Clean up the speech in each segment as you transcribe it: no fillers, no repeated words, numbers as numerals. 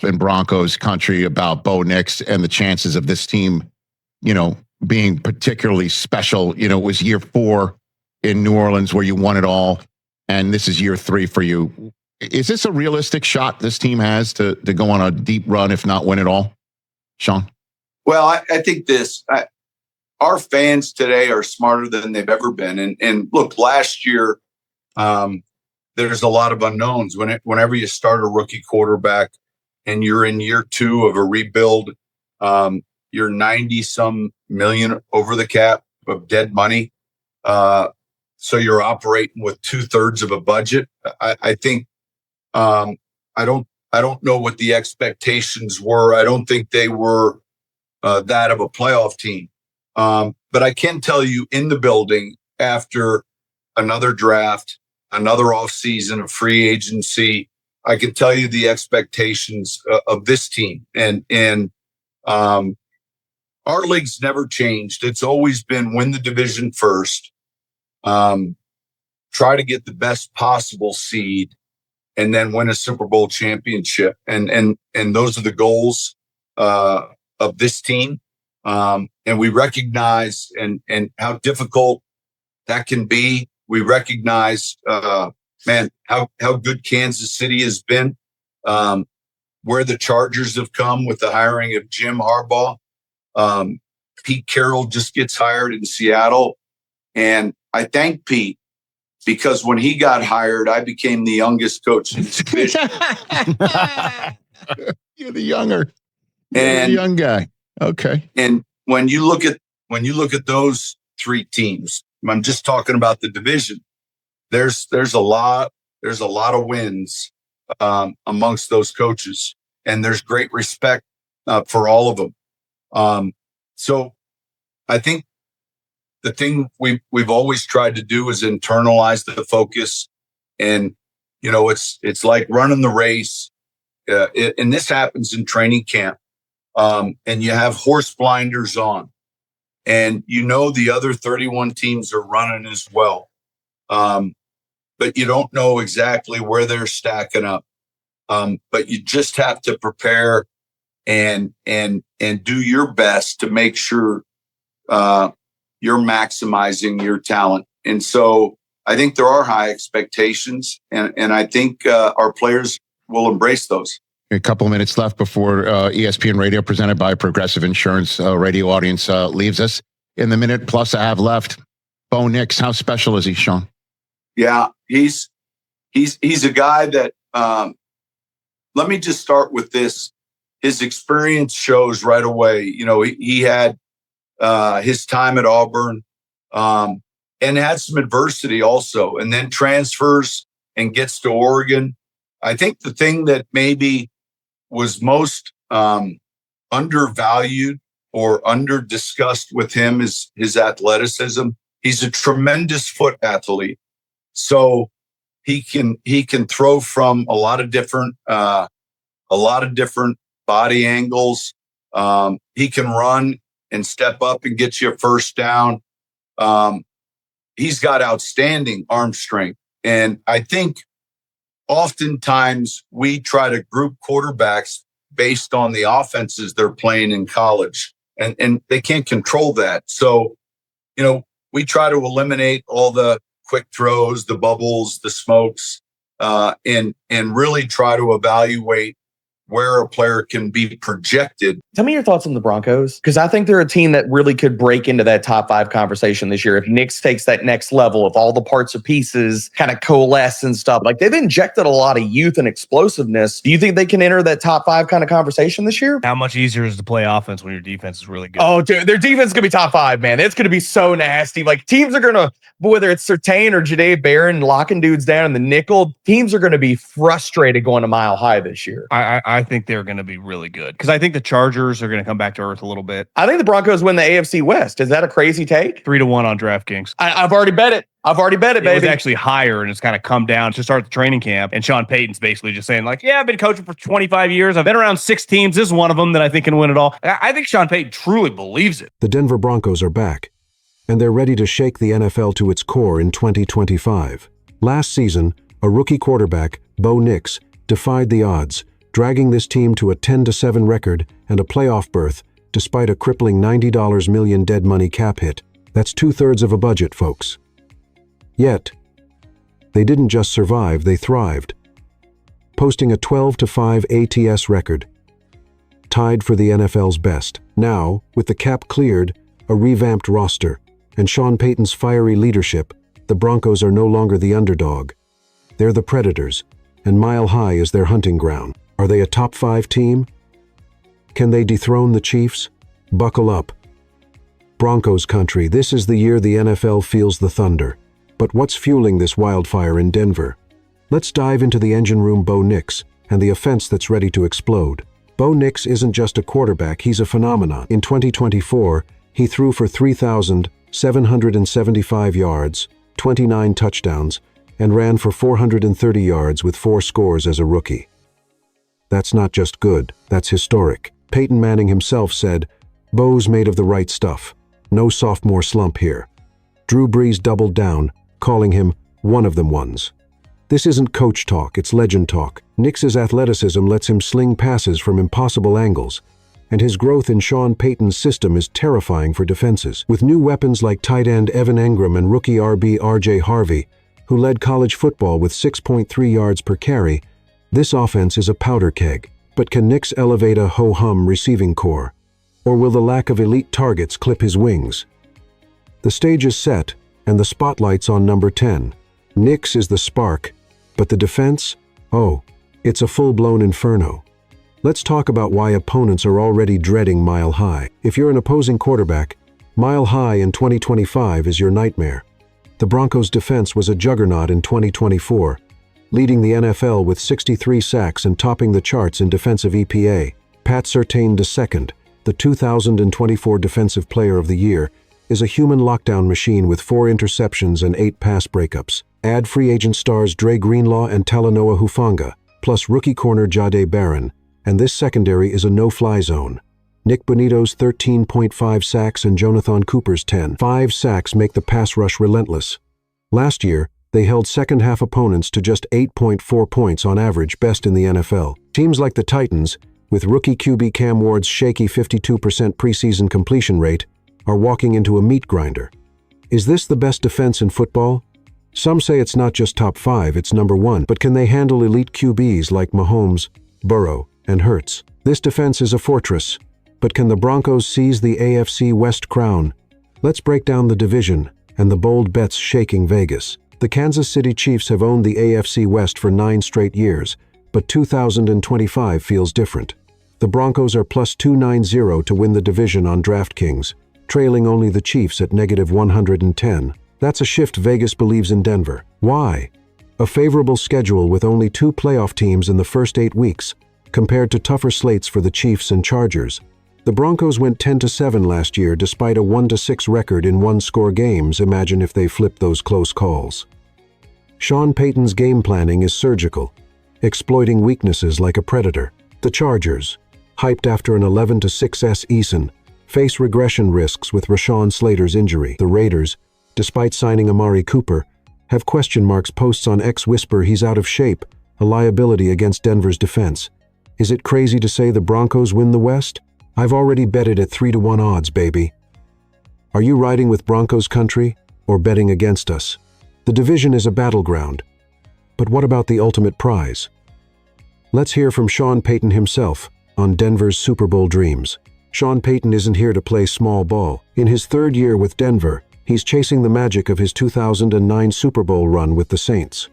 in Broncos country about Bo Nix and the chances of this team, being particularly special. It was year 4 in New Orleans where you won it all, and this is year 3 for you. Is this a realistic shot this team has to go on a deep run, if not win it all, Sean? Well, I think our fans today are smarter than they've ever been. And look, last year, there's a lot of unknowns. Whenever you start a rookie quarterback and you're in year 2 of a rebuild, you're 90-some million over the cap of dead money. So you're operating with 2/3 of a budget. I think I don't know what the expectations were. I don't think they were that of a playoff team. But I can tell you, in the building, after another draft, another offseason of free agency, I can tell you the expectations of this team. And our league's never changed. It's always been win the division first, try to get the best possible seed, and then win a Super Bowl championship. And those are the goals of this team. And we recognize and how difficult that can be. We recognize, how good Kansas City has been, where the Chargers have come with the hiring of Jim Harbaugh. Pete Carroll just gets hired in Seattle. And I thank Pete, because when he got hired, I became the youngest coach in the division. You're the younger. And the young guy. Okay. And when you look at those 3 teams, I'm just talking about the division. There's a lot of wins amongst those coaches, and there's great respect for all of them. So I think the thing we've always tried to do is internalize the focus, and it's like running the race, and this happens in training camp. And you have horse blinders on, and the other 31 teams are running as well. But you don't know exactly where they're stacking up. But you just have to prepare and do your best to make sure you're maximizing your talent. And so I think there are high expectations, and I think our players will embrace those. A couple of minutes left before ESPN Radio, presented by Progressive Insurance radio audience, leaves us. In the minute plus I have left, Bo Nix, how special is he, Sean? Yeah, he's a guy that, let me just start with this. His experience shows right away. He had his time at Auburn and had some adversity also, and then transfers and gets to Oregon. I think the thing that maybe was most undervalued or under-discussed with him is his athleticism. He's a tremendous foot athlete. So he can throw from a lot of different body angles. He can run and step up and get you a first down. He's got outstanding arm strength. And I think oftentimes we try to group quarterbacks based on the offenses they're playing in college, and they can't control that. So, we try to eliminate all the quick throws, the bubbles, the smokes, and really try to evaluate where a player can be projected. Tell me your thoughts on the Broncos, because I think they're a team that really could break into that top 5 conversation this year if Nix takes that next level, if all the parts or pieces kind of coalesce and stuff. Like, they've injected a lot of youth and explosiveness. Do you think they can enter that top 5 kind of conversation this year? How much easier is to play offense when your defense is really good? Oh, dude, their defense is going to be top 5, man. It's going to be so nasty. Like, teams are going to, whether it's Surtain or Jadae Barron locking dudes down in the nickel, teams are going to be frustrated going a mile high this year. I think they're going to be really good, because I think the Chargers are going to come back to earth a little bit. I think the Broncos win the AFC West. Is that a crazy take? 3-1 on DraftKings. I've already bet it. Baby. It was actually higher, and it's kind of come down to start the training camp. And Sean Payton's basically just saying, like, yeah, I've been coaching for 25 years. I've been around 6 teams. This is one of them that I think can win it all. I think Sean Payton truly believes it. The Denver Broncos are back, and they're ready to shake the NFL to its core in 2025. Last season, a rookie quarterback, Bo Nix, defied the odds, dragging this team to a 10-7 record and a playoff berth despite a crippling $90 million dead money cap hit. That's 2/3 of a budget, folks. Yet, they didn't just survive, they thrived, posting a 12-5 ATS record, tied for the NFL's best. Now, with the cap cleared, a revamped roster, and Sean Payton's fiery leadership, the Broncos are no longer the underdog. They're the Predators, and Mile High is their hunting ground. Are they a top 5 team? Can they dethrone the Chiefs? Buckle up. Broncos country, this is the year the NFL feels the thunder. But what's fueling this wildfire in Denver? Let's dive into the engine room Bo Nix and the offense that's ready to explode. Bo Nix isn't just a quarterback, he's a phenomenon. In 2024, he threw for 3,775 yards, 29 touchdowns, and ran for 430 yards with 4 scores as a rookie. That's not just good, that's historic. Peyton Manning himself said, "Bo's made of the right stuff. No sophomore slump here." Drew Brees doubled down, calling him one of them ones. This isn't coach talk, it's legend talk. Nix's athleticism lets him sling passes from impossible angles, and his growth in Sean Payton's system is terrifying for defenses. With new weapons like tight end Evan Engram and rookie RB RJ Harvey, who led college football with 6.3 yards per carry, this offense is a powder keg. But can Nix elevate a ho-hum receiving core? Or will the lack of elite targets clip his wings? The stage is set, and the spotlight's on number 10. Nix is the spark, but the defense? Oh, it's a full-blown inferno. Let's talk about why opponents are already dreading Mile High. If you're an opposing quarterback, Mile High in 2025 is your nightmare. The Broncos' defense was a juggernaut in 2024, leading the NFL with 63 sacks and topping the charts in defensive EPA. Pat Surtain II, the 2024 Defensive Player of the Year, is a human lockdown machine with 4 interceptions and 8 pass breakups. Add free agent stars Dre Greenlaw and Talanoa Hufanga, plus rookie corner Jahdae Barron, and this secondary is a no-fly zone. Nick Bonito's 13.5 sacks and Jonathan Cooper's 10.5 sacks make the pass rush relentless. Last year, they held second-half opponents to just 8.4 points on average, best in the NFL. Teams like the Titans, with rookie QB Cam Ward's shaky 52% preseason completion rate, are walking into a meat grinder. Is this the best defense in football? Some say it's not just top 5, it's number 1. But can they handle elite QBs like Mahomes, Burrow, and Hurts? This defense is a fortress. But can the Broncos seize the AFC West crown? Let's break down the division and the bold bets shaking Vegas. The Kansas City Chiefs have owned the AFC West for 9 straight years, but 2025 feels different. The Broncos are plus 290 to win the division on DraftKings, trailing only the Chiefs at -110. That's a shift Vegas believes in Denver. Why? A favorable schedule with only 2 playoff teams in the first 8 weeks, compared to tougher slates for the Chiefs and Chargers. The Broncos went 10-7 last year despite a 1-6 record in one-score games. Imagine if they flipped those close calls. Sean Payton's game planning is surgical, exploiting weaknesses like a predator. The Chargers, hyped after an 11-6 season, face regression risks with Rashawn Slater's injury. The Raiders, despite signing Amari Cooper, have question marks. Posts on X whisper he's out of shape, a liability against Denver's defense. Is it crazy to say the Broncos win the West? I've already betted at 3-1 odds, baby. Are you riding with Broncos country or betting against us? The division is a battleground. But what about the ultimate prize? Let's hear from Sean Payton himself on Denver's Super Bowl dreams. Sean Payton isn't here to play small ball. In his 3rd year with Denver, he's chasing the magic of his 2009 Super Bowl run with the Saints.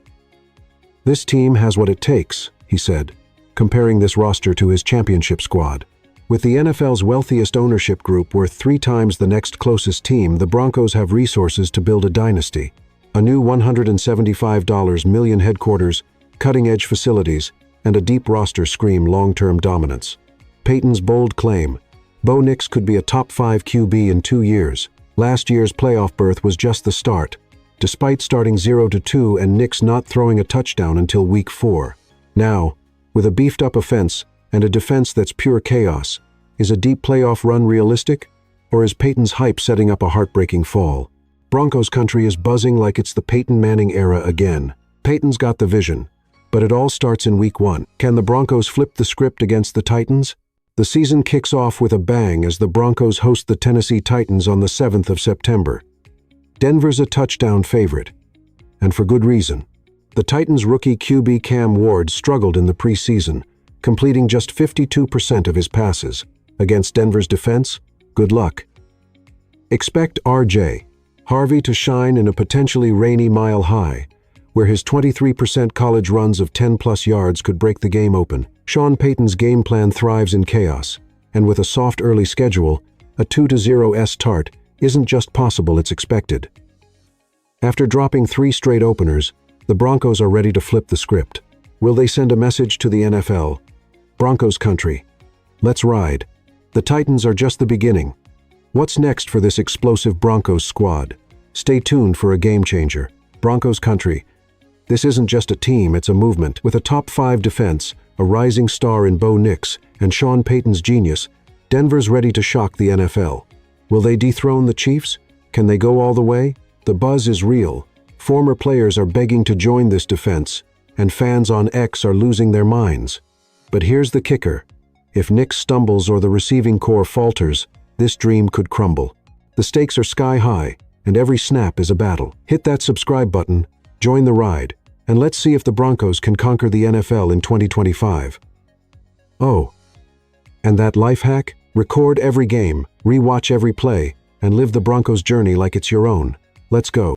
This team has what it takes, he said, comparing this roster to his championship squad. With the NFL's wealthiest ownership group worth 3 times the next closest team, the Broncos have resources to build a dynasty. A new $175 million headquarters, cutting-edge facilities, and a deep roster scream long-term dominance. Payton's bold claim, Bo Nix could be a top 5 QB in 2 years. Last year's playoff berth was just the start, despite starting 0-2 and Nix not throwing a touchdown until week 4. Now, with a beefed-up offense and a defense that's pure chaos, is a deep playoff run realistic? Or is Payton's hype setting up a heartbreaking fall? Broncos country is buzzing like it's the Peyton Manning era again. Payton's got the vision, But it all starts in Week 1. Can the Broncos flip the script against the Titans? The season kicks off with a bang as the Broncos host the Tennessee Titans on the 7th of September. Denver's a touchdown favorite, and for good reason. The Titans' rookie QB Cam Ward struggled in the preseason, completing just 52% of his passes. Against Denver's defense, good luck. Expect R.J. Harvey to shine in a potentially rainy Mile High, where his 23% college runs of 10-plus yards could break the game open. Sean Payton's game plan thrives in chaos, and with a soft early schedule, a 2-0 start isn't just possible, it's expected. After dropping 3 straight openers, the Broncos are ready to flip the script. Will they send a message to the NFL? Broncos country, let's ride. The Titans are just the beginning. What's next for this explosive Broncos squad? Stay tuned for a game changer. Broncos country, this isn't just a team, it's a movement. With a top 5 defense, a rising star in Bo Nix, and Sean Payton's genius, Denver's ready to shock the NFL. Will they dethrone the Chiefs? Can they go all the way? The buzz is real. Former players are begging to join this defense, and fans on X are losing their minds. But here's the kicker. If Nix stumbles or the receiving core falters, this dream could crumble. The stakes are sky high, and every snap is a battle. Hit that subscribe button, join the ride, and let's see if the Broncos can conquer the NFL in 2025. Oh, and that life hack? Record every game, rewatch every play, and live the Broncos journey like it's your own. Let's go.